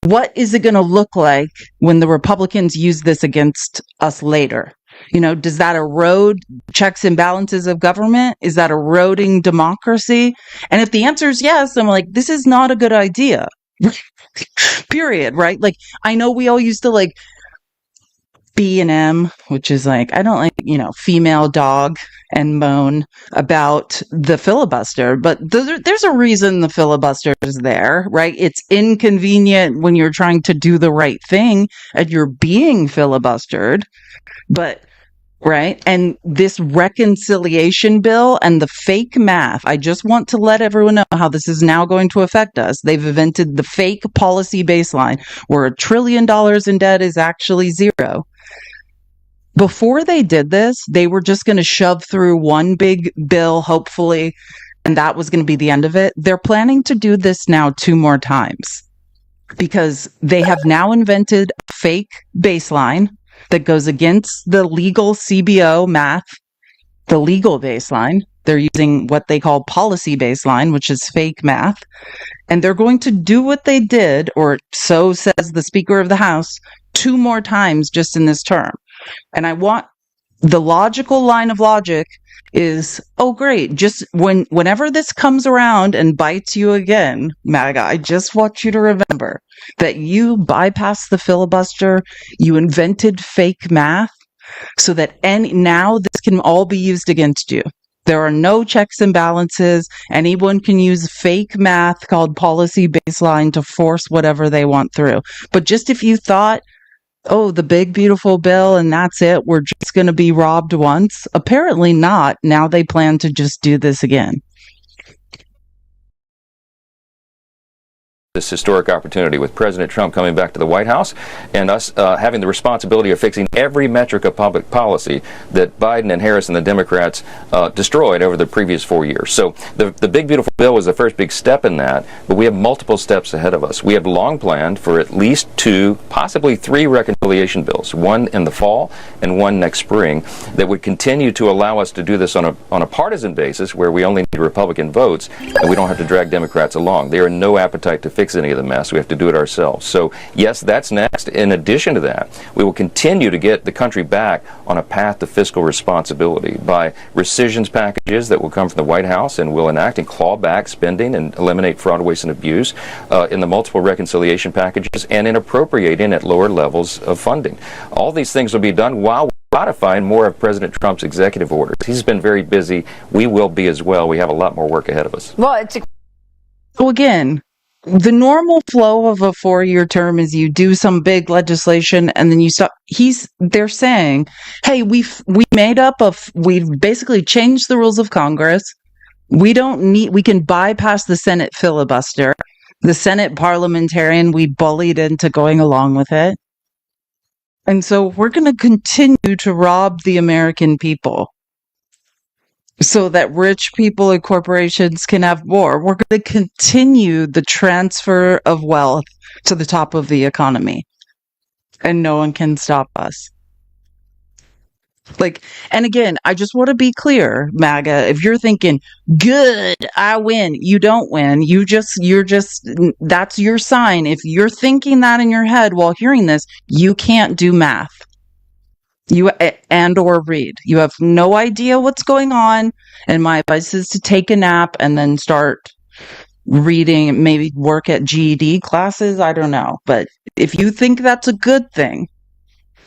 what is it going to look like when the Republicans use this against us later? You know, does that erode checks and balances of government? Is that eroding democracy? And if the answer is yes, I'm like, this is not a good idea. Period, right? Like, I know we all used to like B&M, which is like, I don't like, female dog and moan about the filibuster, but there's a reason the filibuster is there, right? It's inconvenient when you're trying to do the right thing and you're being filibustered, but right. And this reconciliation bill and the fake math, I just want to let everyone know how this is now going to affect us. They've invented the fake policy baseline where $1 trillion in debt is actually zero. Before they did this, they were just going to shove through one big bill, hopefully, and that was going to be the end of it. They're planning to do this now 2 more times because they have now invented a fake baseline that goes against the legal CBO math, the legal baseline. They're using what they call policy baseline, which is fake math. And they're going to do what they did, or so says the Speaker of the House, 2 more times just in this term. And I want the logical line of logic is, oh, great. Just whenever this comes around and bites you again, MAGA, I just want you to remember that you bypassed the filibuster. You invented fake math so that now this can all be used against you. There are no checks and balances. Anyone can use fake math called policy baseline to force whatever they want through. But just if you thought, oh, the big, beautiful bill, and that's it, we're just going to be robbed once. Apparently not. Now they plan to just do this again. This historic opportunity with President Trump coming back to the White House and us having the responsibility of fixing every metric of public policy that Biden and Harris and the Democrats destroyed over the previous 4 years. So the big, beautiful bill was the first big step in that, but we have multiple steps ahead of us. We have long planned for at least 2, possibly 3 reconciliation bills, one in the fall and one next spring, that would continue to allow us to do this on a partisan basis where we only need Republican votes and we don't have to drag Democrats along. They are no appetite to fix any of the mess. We have to do it ourselves. So yes, that's next. In addition to that, we will continue to get the country back on a path to fiscal responsibility by rescissions packages that will come from the White House and will enact and claw back spending and eliminate fraud, waste, and abuse in the multiple reconciliation packages and in appropriating at lower levels of funding. All these things will be done while modifying more of President Trump's executive orders. He's been very busy. We will be as well. We have a lot more work ahead of us. Well, again, the normal flow of a 4-year term is you do some big legislation and then you stop. They're saying, hey, we've basically changed the rules of Congress. We can bypass the Senate filibuster. The Senate parliamentarian, we bullied into going along with it. And so we're going to continue to rob the American people so that rich people and corporations can have more. We're going to continue the transfer of wealth to the top of the economy. And no one can stop us. Like, and again, I just want to be clear, MAGA, if you're thinking, good, I win, you don't win. That's your sign. If you're thinking that in your head while hearing this, you can't do math. Or read. You have no idea what's going on. And my advice is to take a nap and then start reading, maybe work at GED classes. I don't know. But if you think that's a good thing,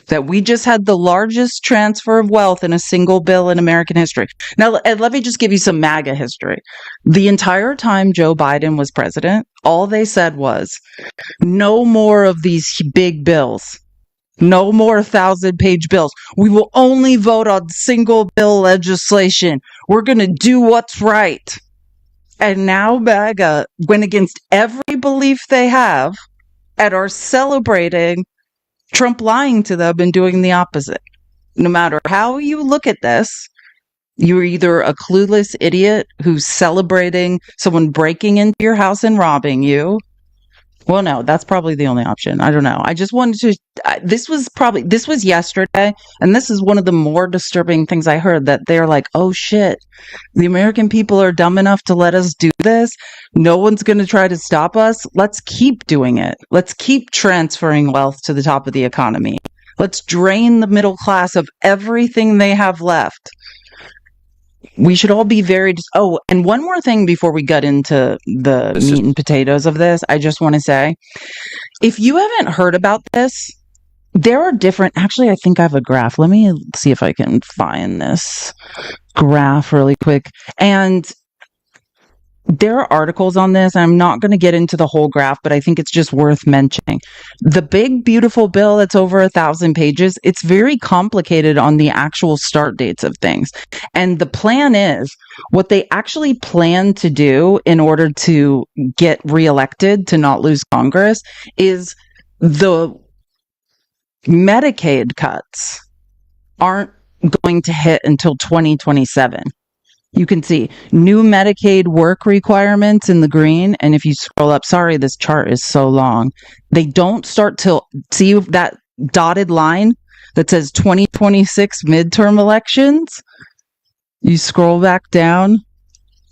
that we just had the largest transfer of wealth in a single bill in American history. Now, let me just give you some MAGA history. The entire time Joe Biden was president, all they said was, no more of these big bills. No more 1,000-page bills. We will only vote on single bill legislation. We're going to do what's right. And now MAGA went against every belief they have and are celebrating Trump lying to them and doing the opposite. No matter how you look at this, you're either a clueless idiot who's celebrating someone breaking into your house and robbing you. Well, no, that's probably the only option. I don't know. I just wanted to, this was yesterday, and this is one of the more disturbing things I heard, that they're like, oh shit, the American people are dumb enough to let us do this. No one's going to try to stop us. Let's keep doing it. Let's keep transferring wealth to the top of the economy. Let's drain the middle class of everything they have left. We should all be very... Oh, and one more thing before we get into the meat and potatoes of this, I just want to say, if you haven't heard about this, there are different... Actually, I think I have a graph. Let me see if I can find this graph really quick. And there are articles on this. I'm not going to get into the whole graph, but I think it's just worth mentioning. The big, beautiful bill that's over 1,000 pages, it's very complicated on the actual start dates of things. And the plan is, what they actually plan to do in order to get reelected, to not lose Congress, is the Medicaid cuts aren't going to hit until 2027. You can see new Medicaid work requirements in the green. And if you scroll up, sorry, this chart is so long. They don't start till, see that dotted line that says 2026 midterm elections? You scroll back down.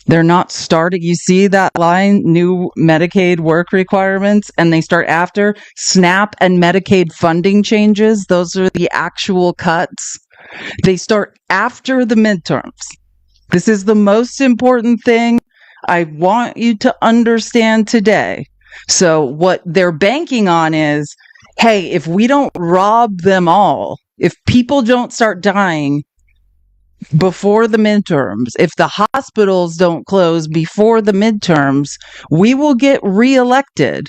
They're not starting. You see that line, new Medicaid work requirements, and they start after SNAP and Medicaid funding changes. Those are the actual cuts. They start after the midterms. This is the most important thing I want you to understand today. So what they're banking on is, hey, if we don't rob them all, if people don't start dying before the midterms, if the hospitals don't close before the midterms, we will get reelected.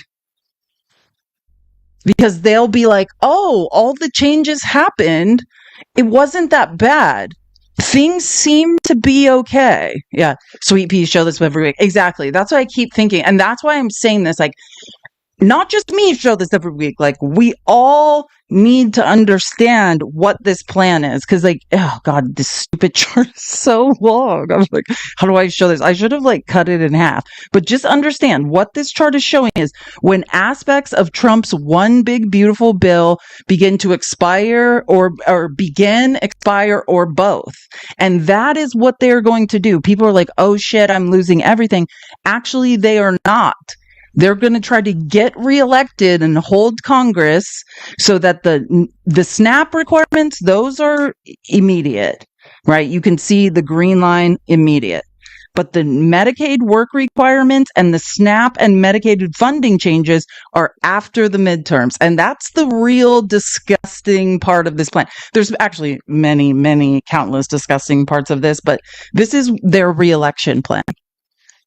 Because they'll be like, oh, all the changes happened. It wasn't that bad. Things seem to be okay. Yeah. Sweet Pea show this every week. Exactly. That's what I keep thinking. And that's why I'm saying this. Like, not just me show this every week. Like, we all need to understand what this plan is. Cause like, oh God, this stupid chart is so long. I'm like, how do I show this? I should have like cut it in half, but just understand what this chart is showing is when aspects of Trump's one big beautiful bill begin to expire or expire or both. And that is what they're going to do. People are like, oh shit, I'm losing everything. Actually, they are not. They're going to try to get reelected and hold Congress so that the SNAP requirements, those are immediate, right? You can see the green line, immediate. But the Medicaid work requirements and the SNAP and Medicaid funding changes are after the midterms. And that's the real disgusting part of this plan. There's actually many, many countless disgusting parts of this, but this is their reelection plan.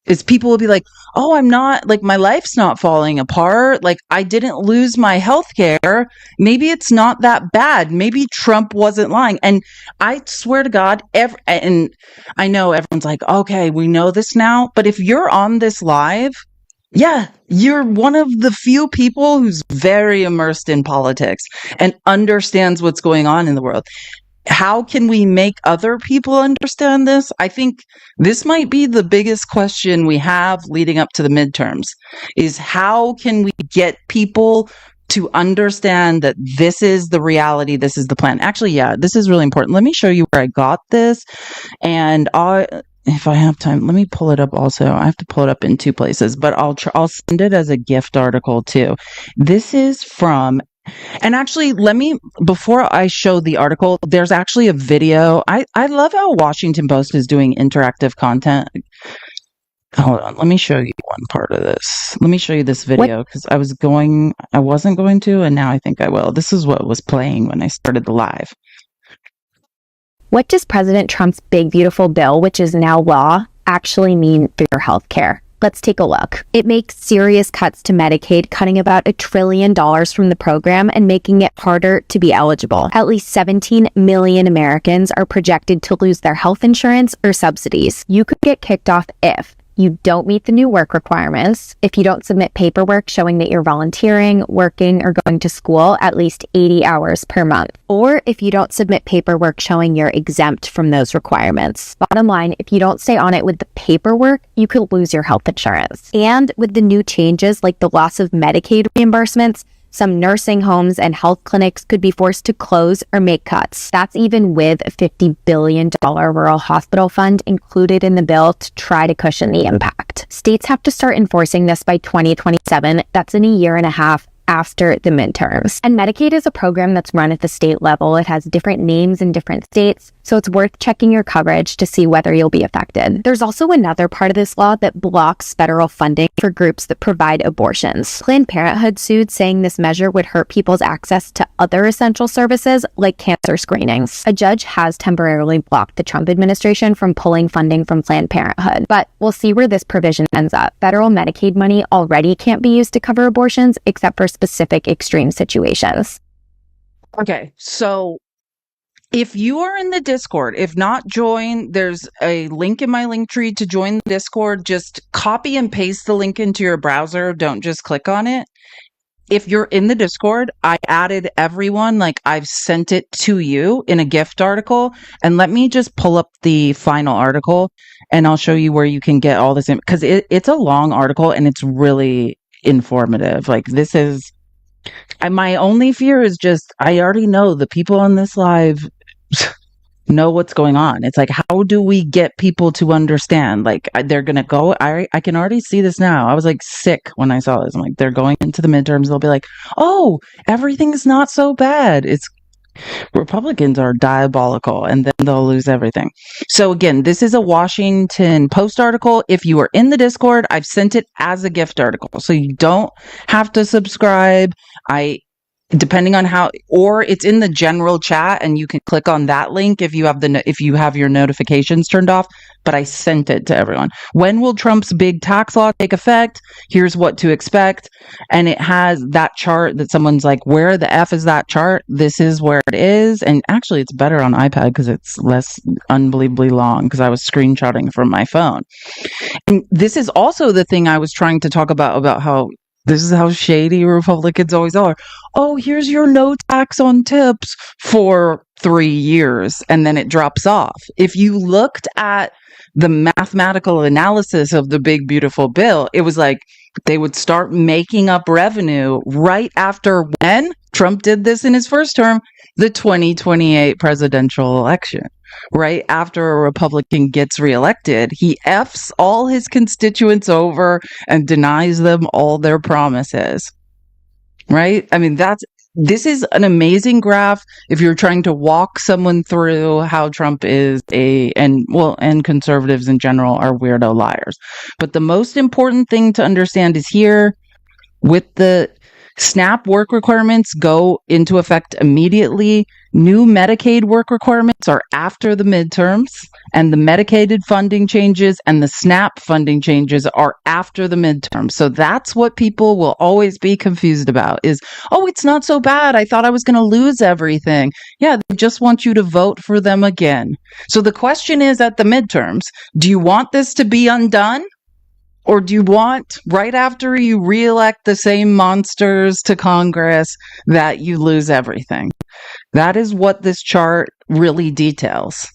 Is people will be like, oh, I'm not, like, my life's not falling apart. Like, I didn't lose my health care. Maybe it's not that bad. Maybe Trump wasn't lying. And I swear to God, and I know everyone's like, okay, we know this now. But if you're on this live, yeah, you're one of the few people who's very immersed in politics and understands what's going on in the world. How can we make other people understand this? I think this might be the biggest question we have leading up to the midterms, is how can we get people to understand that this is the reality, this is the plan. Actually, yeah, this is really important. Let me show you where I got this. And if I have time, let me pull it up also. I have to pull it up in two places, but I'll send it as a gift article too. This is from, and actually, before I show the article, there's actually a video. I love how Washington Post is doing interactive content. Hold on, let me show you one part of this. Let me show you this video because I wasn't going to, and now I think I will. This is what was playing when I started the live. What does President Trump's big, beautiful bill, which is now law, actually mean for your health care? Let's take a look. It makes serious cuts to Medicaid, cutting about $1 trillion from the program and making it harder to be eligible. At least 17 million Americans are projected to lose their health insurance or subsidies. You could get kicked off if you don't meet the new work requirements, if you don't submit paperwork showing that you're volunteering, working, or going to school at least 80 hours per month, or if you don't submit paperwork showing you're exempt from those requirements. Bottom line, if you don't stay on it with the paperwork, you could lose your health insurance. And with the new changes like the loss of Medicaid reimbursements, some nursing homes and health clinics could be forced to close or make cuts. That's even with a $50 billion rural hospital fund included in the bill to try to cushion the impact. States have to start enforcing this by 2027. That's in a year and a half after the midterms. And Medicaid is a program that's run at the state level. It has different names in different states, so it's worth checking your coverage to see whether you'll be affected. There's also another part of this law that blocks federal funding for groups that provide abortions. Planned Parenthood sued, saying this measure would hurt people's access to other essential services like cancer screenings. A judge has temporarily blocked the Trump administration from pulling funding from Planned Parenthood, but we'll see where this provision ends up. Federal Medicaid money already can't be used to cover abortions except for specific extreme situations. Okay, so if you are in the Discord, if not join, there's a link in my link tree to join the Discord. Just copy and paste the link into your browser. Don't just click on it. If you're in the Discord, I added everyone, like I've sent it to you in a gift article. And let me just pull up the final article and I'll show you where you can get all this in, because it's a long article and it's really informative. Like this is, my only fear is just, I already know the people on this live know what's going on. It's like, how do we get people to understand? Like they're going to go, I can already see this now. I was like sick when I saw this. I'm like, they're going into the midterms. They'll be like, oh, everything's not so bad. It's Republicans are diabolical, and then they'll lose everything. So again, this is a Washington Post article. If you are in the Discord, I've sent it as a gift article. So you don't have to subscribe. Depending on how, or it's in the general chat and you can click on that link if you have your notifications turned off, but I sent it to everyone. When will Trump's big tax law take effect? Here's what to expect. And it has that chart that someone's like, where the F is that chart? This is where it is. And actually it's better on iPad because it's less unbelievably long because I was screenshotting from my phone. And this is also the thing I was trying to talk about how this is how shady Republicans always are. Oh, here's your no tax on tips for 3 years, and then it drops off. If you looked at the mathematical analysis of the big, beautiful bill, it was like they would start making up revenue right after when Trump did this in his first term, the 2028 presidential election. Right after a Republican gets reelected, he F's all his constituents over and denies them all their promises. Right? I mean, this is an amazing graph if you're trying to walk someone through how Trump is and conservatives in general are weirdo liars. But the most important thing to understand is here with the SNAP work requirements go into effect immediately. New Medicaid work requirements are after the midterms, and the Medicaid funding changes and the SNAP funding changes are after the midterms. So that's what people will always be confused about is, oh, it's not so bad. I thought I was going to lose everything. Yeah, they just want you to vote for them again. So the question is at the midterms, do you want this to be undone? Or do you want, right after you reelect the same monsters to Congress, that you lose everything? That is what this chart really details.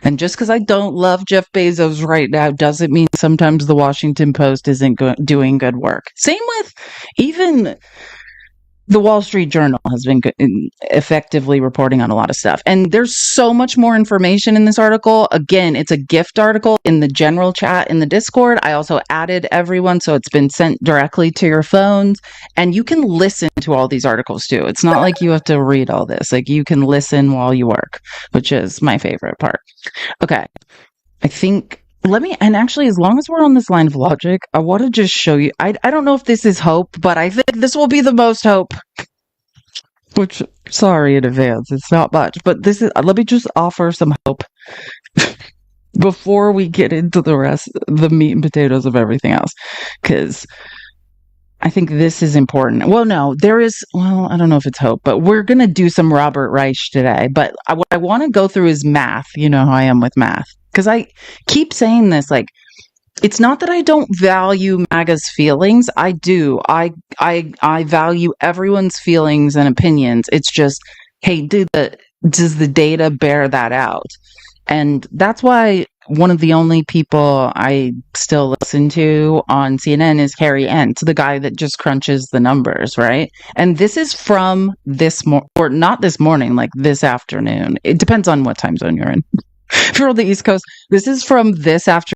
And just because I don't love Jeff Bezos right now doesn't mean sometimes the Washington Post isn't doing good work. Same with even the Wall Street Journal has been effectively reporting on a lot of stuff. And there's so much more information in this article. Again, it's a gift article in the general chat in the Discord. I also added everyone, so it's been sent directly to your phones. And you can listen to all these articles too. It's not like you have to read all this. Like, you can listen while you work, which is my favorite part. Okay. I think... and actually, as long as we're on this line of logic, I want to just show you. I don't know if this is hope, but I think this will be the most hope. Which, sorry in advance, it's not much, but let me just offer some hope before we get into the rest, the meat and potatoes of everything else. Because I think this is important. Well, no, I don't know if it's hope, but we're going to do some Robert Reich today. But what I want to go through is math. You know how I am with math. Because I keep saying this, like, it's not that I don't value MAGA's feelings. I do. I value everyone's feelings and opinions. It's just, hey, does the data bear that out? And that's why one of the only people I still listen to on CNN is Harry Ent, the guy that just crunches the numbers, right? And this is from or not this morning, like this afternoon. It depends on what time zone you're in. If you're on the East Coast, this is from this afternoon.